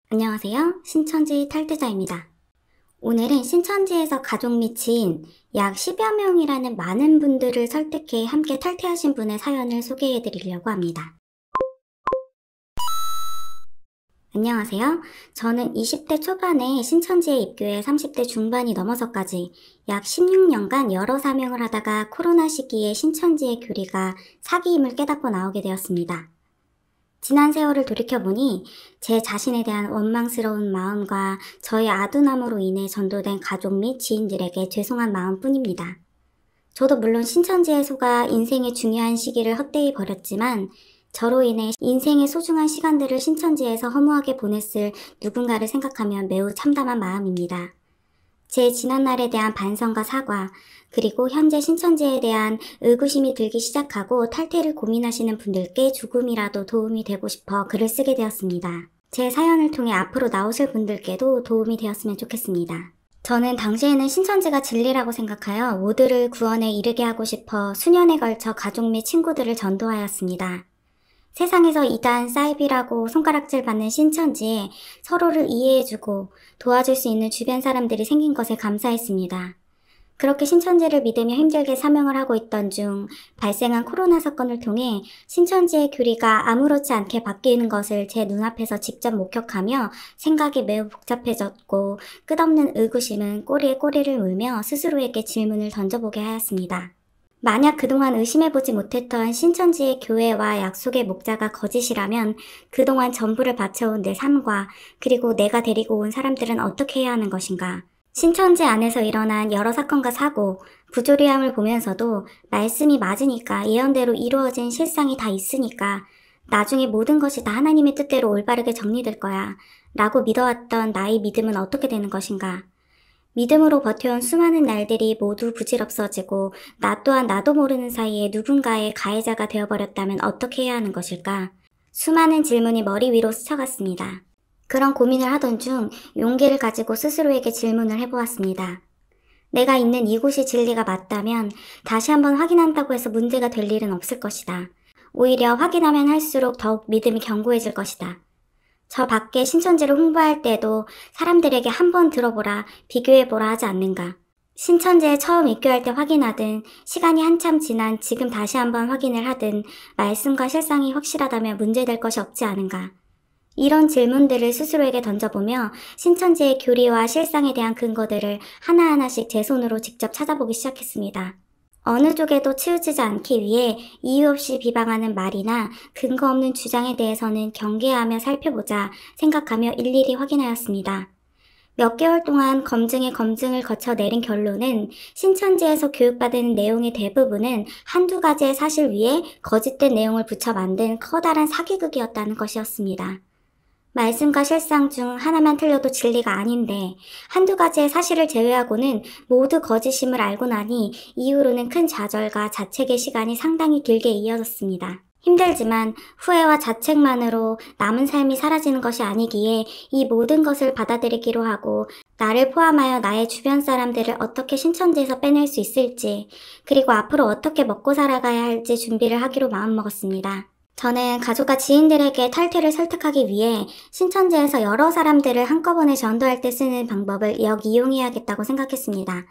안녕하세요. 신천지 탈퇴자입니다. 오늘은 신천지에서 가족 및 지인 약 10여 명이라는 많은 분들을 설득해 함께 탈퇴하신 분의 사연을 소개해 드리려고 합니다. 안녕하세요. 저는 20대 초반에 신천지에 입교해 30대 중반이 넘어서까지 약 16년간 여러 사명을 하다가 코로나 시기에 신천지의 교리가 사기임을 깨닫고 나오게 되었습니다. 지난 세월을 돌이켜보니 제 자신에 대한 원망스러운 마음과 저의 아둔함으로 인해 전도된 가족 및 지인들에게 죄송한 마음뿐입니다. 저도 물론 신천지에 속아 인생의 중요한 시기를 헛되이 버렸지만 저로 인해 인생의 소중한 시간들을 신천지에서 허무하게 보냈을 누군가를 생각하면 매우 참담한 마음입니다. 제 지난날에 대한 반성과 사과, 그리고 현재 신천지에 대한 의구심이 들기 시작하고 탈퇴를 고민하시는 분들께 조금이라도 도움이 되고 싶어 글을 쓰게 되었습니다. 제 사연을 통해 앞으로 나오실 분들께도 도움이 되었으면 좋겠습니다. 저는 당시에는 신천지가 진리라고 생각하여 모두를 구원에 이르게 하고 싶어 수년에 걸쳐 가족 및 친구들을 전도하였습니다. 세상에서 이단 사이비라고 손가락질 받는 신천지에 서로를 이해해주고 도와줄 수 있는 주변 사람들이 생긴 것에 감사했습니다. 그렇게 신천지를 믿으며 힘들게 사명을 하고 있던 중 발생한 코로나 사건을 통해 신천지의 교리가 아무렇지 않게 바뀌는 것을 제 눈앞에서 직접 목격하며 생각이 매우 복잡해졌고 끝없는 의구심은 꼬리에 꼬리를 물며 스스로에게 질문을 던져보게 하였습니다. 만약 그동안 의심해보지 못했던 신천지의 교회와 약속의 목자가 거짓이라면 그동안 전부를 바쳐온 내 삶과 그리고 내가 데리고 온 사람들은 어떻게 해야 하는 것인가? 신천지 안에서 일어난 여러 사건과 사고, 부조리함을 보면서도 말씀이 맞으니까 예언대로 이루어진 실상이 다 있으니까 나중에 모든 것이 다 하나님의 뜻대로 올바르게 정리될 거야 라고 믿어왔던 나의 믿음은 어떻게 되는 것인가? 믿음으로 버텨온 수많은 날들이 모두 부질없어지고 나 또한 나도 모르는 사이에 누군가의 가해자가 되어버렸다면 어떻게 해야 하는 것일까? 수많은 질문이 머리 위로 스쳐갔습니다. 그런 고민을 하던 중 용기를 가지고 스스로에게 질문을 해보았습니다. 내가 있는 이곳이 진리가 맞다면 다시 한번 확인한다고 해서 문제가 될 일은 없을 것이다. 오히려 확인하면 할수록 더욱 믿음이 견고해질 것이다. 저 밖에 신천지를 홍보할 때도 사람들에게 한번 들어보라, 비교해보라 하지 않는가. 신천지에 처음 입교할 때 확인하든 시간이 한참 지난 지금 다시 한번 확인을 하든 말씀과 실상이 확실하다면 문제될 것이 없지 않은가. 이런 질문들을 스스로에게 던져보며 신천지의 교리와 실상에 대한 근거들을 하나하나씩 제 손으로 직접 찾아보기 시작했습니다. 어느 쪽에도 치우치지 않기 위해 이유 없이 비방하는 말이나 근거 없는 주장에 대해서는 경계하며 살펴보자 생각하며 일일이 확인하였습니다. 몇 개월 동안 검증에 검증을 거쳐 내린 결론은 신천지에서 교육받은 내용의 대부분은 한두 가지의 사실 위에 거짓된 내용을 붙여 만든 커다란 사기극이었다는 것이었습니다. 말씀과 실상 중 하나만 틀려도 진리가 아닌데 한두 가지의 사실을 제외하고는 모두 거짓임을 알고 나니 이후로는 큰 좌절과 자책의 시간이 상당히 길게 이어졌습니다. 힘들지만 후회와 자책만으로 남은 삶이 사라지는 것이 아니기에 이 모든 것을 받아들이기로 하고 나를 포함하여 나의 주변 사람들을 어떻게 신천지에서 빼낼 수 있을지 그리고 앞으로 어떻게 먹고 살아가야 할지 준비를 하기로 마음먹었습니다. 저는 가족과 지인들에게 탈퇴를 설득하기 위해 신천지에서 여러 사람들을 한꺼번에 전도할 때 쓰는 방법을 역이용해야겠다고 생각했습니다.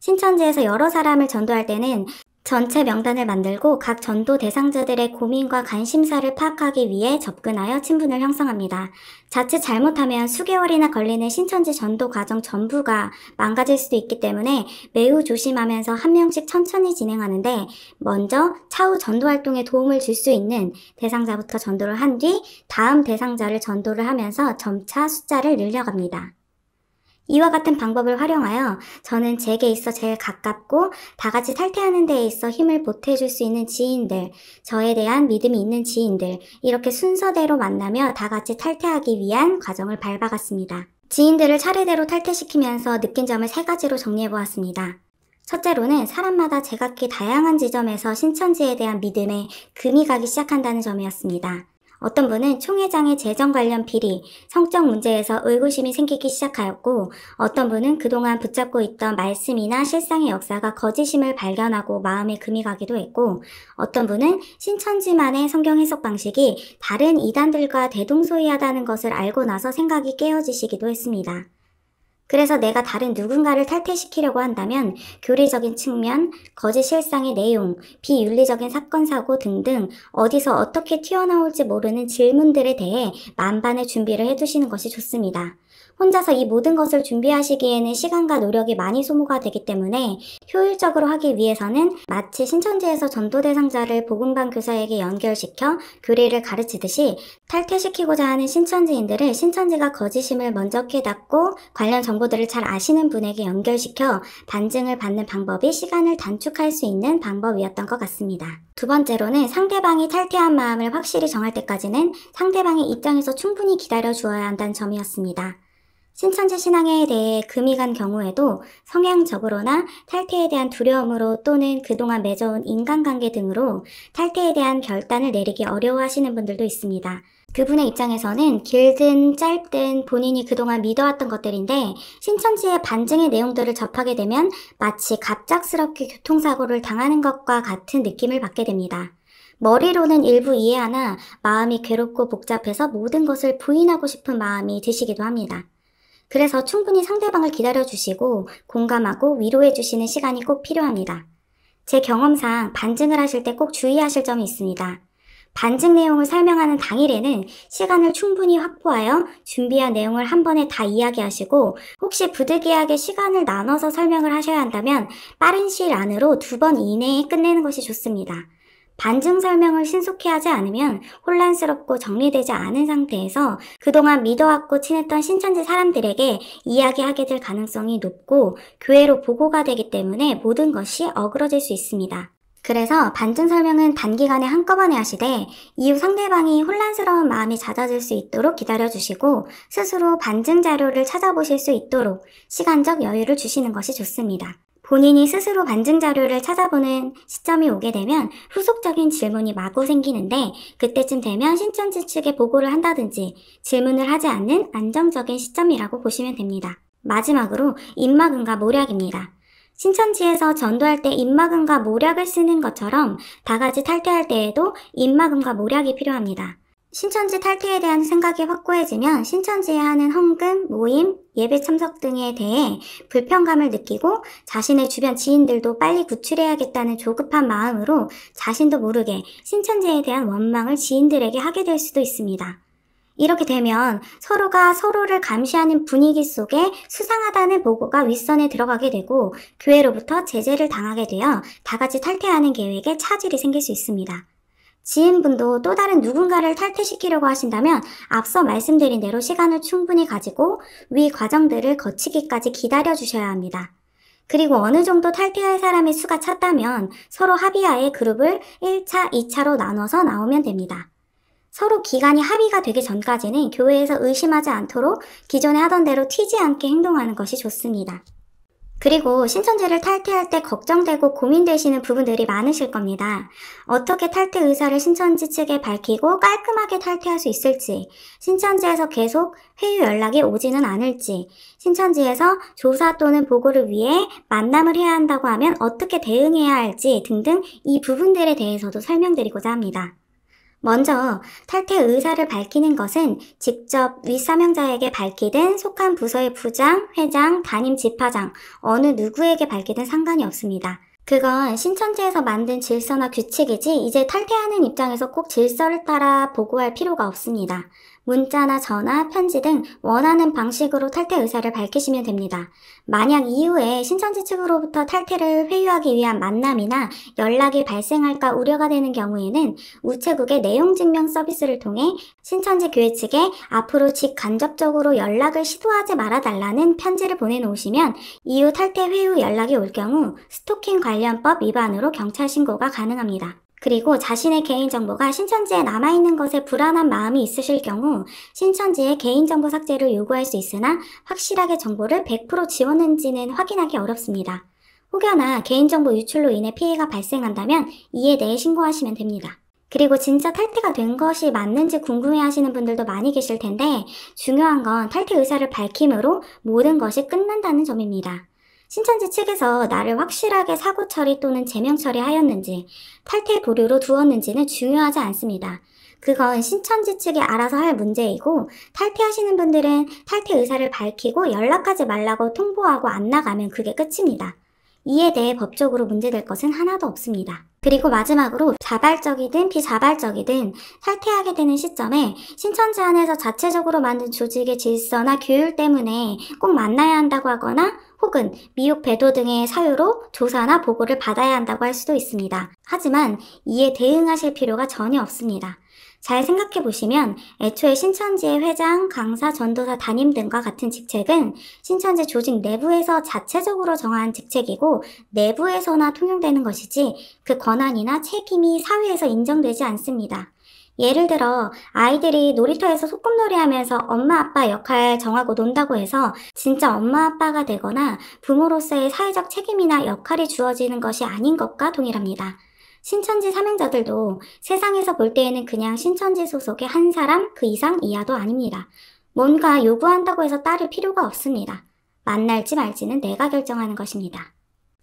신천지에서 여러 사람을 전도할 때는 전체 명단을 만들고 각 전도 대상자들의 고민과 관심사를 파악하기 위해 접근하여 친분을 형성합니다. 자칫 잘못하면 수개월이나 걸리는 신천지 전도 과정 전부가 망가질 수도 있기 때문에 매우 조심하면서 한 명씩 천천히 진행하는데 먼저 차후 전도 활동에 도움을 줄 수 있는 대상자부터 전도를 한 뒤 다음 대상자를 전도를 하면서 점차 숫자를 늘려갑니다. 이와 같은 방법을 활용하여 저는 제게 있어 제일 가깝고 다 같이 탈퇴하는 데에 있어 힘을 보태줄 수 있는 지인들, 저에 대한 믿음이 있는 지인들, 이렇게 순서대로 만나며 다 같이 탈퇴하기 위한 과정을 밟아갔습니다. 지인들을 차례대로 탈퇴시키면서 느낀 점을 3가지로 정리해보았습니다. 첫째로는 사람마다 제각기 다양한 지점에서 신천지에 대한 믿음에 금이 가기 시작한다는 점이었습니다. 어떤 분은 총회장의 재정 관련 비리, 성적 문제에서 의구심이 생기기 시작하였고, 어떤 분은 그동안 붙잡고 있던 말씀이나 실상의 역사가 거짓임을 발견하고 마음에 금이 가기도 했고, 어떤 분은 신천지만의 성경 해석 방식이 다른 이단들과 대동소이하다는 것을 알고 나서 생각이 깨어지시기도 했습니다. 그래서 내가 다른 누군가를 탈퇴시키려고 한다면 교리적인 측면, 거짓 실상의 내용, 비윤리적인 사건, 사고 등등 어디서 어떻게 튀어나올지 모르는 질문들에 대해 만반의 준비를 해두시는 것이 좋습니다. 혼자서 이 모든 것을 준비하시기에는 시간과 노력이 많이 소모가 되기 때문에 효율적으로 하기 위해서는 마치 신천지에서 전도 대상자를 복음반 교사에게 연결시켜 교리를 가르치듯이 탈퇴시키고자 하는 신천지인들을 신천지가 거짓임을 먼저 깨닫고 관련 정보들을 잘 아시는 분에게 연결시켜 반증을 받는 방법이 시간을 단축할 수 있는 방법이었던 것 같습니다. 두 번째로는 상대방이 탈퇴한 마음을 확실히 정할 때까지는 상대방의 입장에서 충분히 기다려 주어야 한다는 점이었습니다. 신천지 신앙에 대해 금이 간 경우에도 성향적으로나 탈퇴에 대한 두려움으로 또는 그동안 맺어온 인간관계 등으로 탈퇴에 대한 결단을 내리기 어려워하시는 분들도 있습니다. 그분의 입장에서는 길든 짧든 본인이 그동안 믿어왔던 것들인데 신천지의 반증의 내용들을 접하게 되면 마치 갑작스럽게 교통사고를 당하는 것과 같은 느낌을 받게 됩니다. 머리로는 일부 이해하나 마음이 괴롭고 복잡해서 모든 것을 부인하고 싶은 마음이 드시기도 합니다. 그래서 충분히 상대방을 기다려주시고 공감하고 위로해주시는 시간이 꼭 필요합니다. 제 경험상 반증을 하실 때 꼭 주의하실 점이 있습니다. 반증 내용을 설명하는 당일에는 시간을 충분히 확보하여 준비한 내용을 한 번에 다 이야기하시고 혹시 부득이하게 시간을 나눠서 설명을 하셔야 한다면 빠른 시일 안으로 2번 이내에 끝내는 것이 좋습니다. 반증 설명을 신속히 하지 않으면 혼란스럽고 정리되지 않은 상태에서 그동안 믿어왔고 친했던 신천지 사람들에게 이야기하게 될 가능성이 높고 교회로 보고가 되기 때문에 모든 것이 어그러질 수 있습니다. 그래서 반증 설명은 단기간에 한꺼번에 하시되 이후 상대방이 혼란스러운 마음이 잦아질 수 있도록 기다려주시고 스스로 반증 자료를 찾아보실 수 있도록 시간적 여유를 주시는 것이 좋습니다. 본인이 스스로 반증 자료를 찾아보는 시점이 오게 되면 후속적인 질문이 마구 생기는데 그때쯤 되면 신천지 측에 보고를 한다든지 질문을 하지 않는 안정적인 시점이라고 보시면 됩니다. 마지막으로 입막음과 모략입니다. 신천지에서 전도할 때 입막음과 모략을 쓰는 것처럼 바가지 탈퇴할 때에도 입막음과 모략이 필요합니다. 신천지 탈퇴에 대한 생각이 확고해지면 신천지에 하는 헌금, 모임, 예배 참석 등에 대해 불편감을 느끼고 자신의 주변 지인들도 빨리 구출해야겠다는 조급한 마음으로 자신도 모르게 신천지에 대한 원망을 지인들에게 하게 될 수도 있습니다. 이렇게 되면 서로가 서로를 감시하는 분위기 속에 수상하다는 보고가 윗선에 들어가게 되고 교회로부터 제재를 당하게 되어 다 같이 탈퇴하는 계획에 차질이 생길 수 있습니다. 지인분도 또 다른 누군가를 탈퇴시키려고 하신다면 앞서 말씀드린 대로 시간을 충분히 가지고 위 과정들을 거치기까지 기다려 주셔야 합니다. 그리고 어느 정도 탈퇴할 사람의 수가 찼다면 서로 합의하에 그룹을 1차, 2차로 나눠서 나오면 됩니다. 서로 기간이 합의가 되기 전까지는 교회에서 의심하지 않도록 기존에 하던 대로 튀지 않게 행동하는 것이 좋습니다. 그리고 신천지를 탈퇴할 때 걱정되고 고민되시는 부분들이 많으실 겁니다. 어떻게 탈퇴 의사를 신천지 측에 밝히고 깔끔하게 탈퇴할 수 있을지, 신천지에서 계속 회유 연락이 오지는 않을지, 신천지에서 조사 또는 보고를 위해 만남을 해야 한다고 하면 어떻게 대응해야 할지 등등 이 부분들에 대해서도 설명드리고자 합니다. 먼저 탈퇴 의사를 밝히는 것은 직접 윗사명자에게 밝히든 속한 부서의 부장, 회장, 담임 지파장 어느 누구에게 밝히든 상관이 없습니다. 그건 신천지에서 만든 질서나 규칙이지 이제 탈퇴하는 입장에서 꼭 질서를 따라 보고할 필요가 없습니다. 문자나 전화, 편지 등 원하는 방식으로 탈퇴 의사를 밝히시면 됩니다. 만약 이후에 신천지 측으로부터 탈퇴를 회유하기 위한 만남이나 연락이 발생할까 우려가 되는 경우에는 우체국의 내용증명 서비스를 통해 신천지 교회 측에 앞으로 직간접적으로 연락을 시도하지 말아달라는 편지를 보내놓으시면 이후 탈퇴 회유 연락이 올 경우 스토킹 관련법 위반으로 경찰 신고가 가능합니다. 그리고 자신의 개인정보가 신천지에 남아있는 것에 불안한 마음이 있으실 경우 신천지에 개인정보 삭제를 요구할 수 있으나 확실하게 정보를 100% 지웠는지는 확인하기 어렵습니다. 혹여나 개인정보 유출로 인해 피해가 발생한다면 이에 대해 신고하시면 됩니다. 그리고 진짜 탈퇴가 된 것이 맞는지 궁금해하시는 분들도 많이 계실 텐데 중요한 건 탈퇴 의사를 밝힘으로 모든 것이 끝난다는 점입니다. 신천지 측에서 나를 확실하게 사고 처리 또는 제명 처리하였는지 탈퇴 보류로 두었는지는 중요하지 않습니다. 그건 신천지 측이 알아서 할 문제이고 탈퇴하시는 분들은 탈퇴 의사를 밝히고 연락하지 말라고 통보하고 안 나가면 그게 끝입니다. 이에 대해 법적으로 문제될 것은 하나도 없습니다. 그리고 마지막으로 자발적이든 비자발적이든 탈퇴하게 되는 시점에 신천지 안에서 자체적으로 만든 조직의 질서나 규율 때문에 꼭 만나야 한다고 하거나 혹은 미혹 배도 등의 사유로 조사나 보고를 받아야 한다고 할 수도 있습니다. 하지만 이에 대응하실 필요가 전혀 없습니다. 잘 생각해보시면 애초에 신천지의 회장, 강사, 전도사, 담임 등과 같은 직책은 신천지 조직 내부에서 자체적으로 정한 직책이고 내부에서나 통용되는 것이지 그 권한이나 책임이 사회에서 인정되지 않습니다. 예를 들어 아이들이 놀이터에서 소꿉놀이 하면서 엄마 아빠 역할 정하고 논다고 해서 진짜 엄마 아빠가 되거나 부모로서의 사회적 책임이나 역할이 주어지는 것이 아닌 것과 동일합니다. 신천지 사명자들도 세상에서 볼 때에는 그냥 신천지 소속의 한 사람 그 이상 이하도 아닙니다. 뭔가 요구한다고 해서 따를 필요가 없습니다. 만날지 말지는 내가 결정하는 것입니다.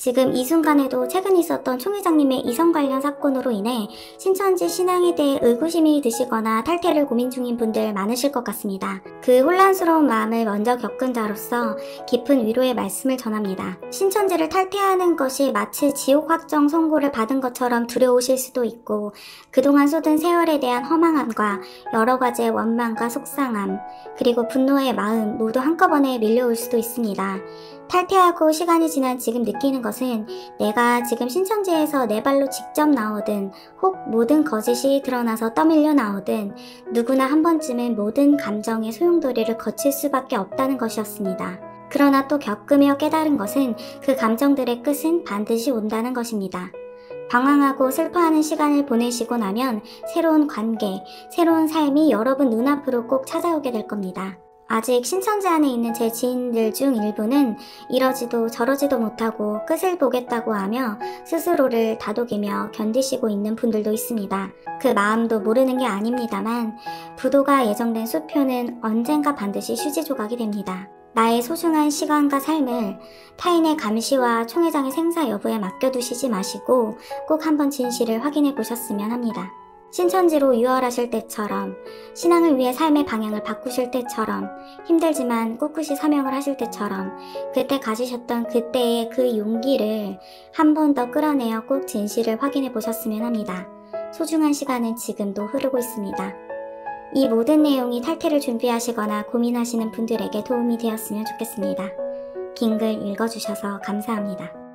지금 이 순간에도 최근 있었던 총회장님의 이성 관련 사건으로 인해 신천지 신앙에 대해 의구심이 드시거나 탈퇴를 고민 중인 분들 많으실 것 같습니다. 그 혼란스러운 마음을 먼저 겪은 자로서 깊은 위로의 말씀을 전합니다. 신천지를 탈퇴하는 것이 마치 지옥 확정 선고를 받은 것처럼 두려우실 수도 있고 그동안 쏟은 세월에 대한 허망함과 여러 가지의 원망과 속상함 그리고 분노의 마음 모두 한꺼번에 밀려올 수도 있습니다. 탈퇴하고 시간이 지난 지금 느끼는 것은 내가 지금 신천지에서 내 발로 직접 나오든 혹 모든 거짓이 드러나서 떠밀려 나오든 누구나 한 번쯤은 모든 감정의 소용돌이를 거칠 수밖에 없다는 것이었습니다. 그러나 또 겪으며 깨달은 것은 그 감정들의 끝은 반드시 온다는 것입니다. 방황하고 슬퍼하는 시간을 보내시고 나면 새로운 관계, 새로운 삶이 여러분 눈앞으로 꼭 찾아오게 될 겁니다. 아직 신천지 안에 있는 제 지인들 중 일부는 이러지도 저러지도 못하고 끝을 보겠다고 하며 스스로를 다독이며 견디시고 있는 분들도 있습니다. 그 마음도 모르는 게 아닙니다만 부도가 예정된 수표는 언젠가 반드시 휴지 조각이 됩니다. 나의 소중한 시간과 삶을 타인의 감시와 총회장의 생사 여부에 맡겨두시지 마시고 꼭 한번 진실을 확인해 보셨으면 합니다. 신천지로 유월하실 때처럼 신앙을 위해 삶의 방향을 바꾸실 때처럼 힘들지만 꿋꿋이 사명을 하실 때처럼 그때 가지셨던 그때의 그 용기를 한 번 더 끌어내어 꼭 진실을 확인해 보셨으면 합니다. 소중한 시간은 지금도 흐르고 있습니다. 이 모든 내용이 탈퇴를 준비하시거나 고민하시는 분들에게 도움이 되었으면 좋겠습니다. 긴 글 읽어주셔서 감사합니다.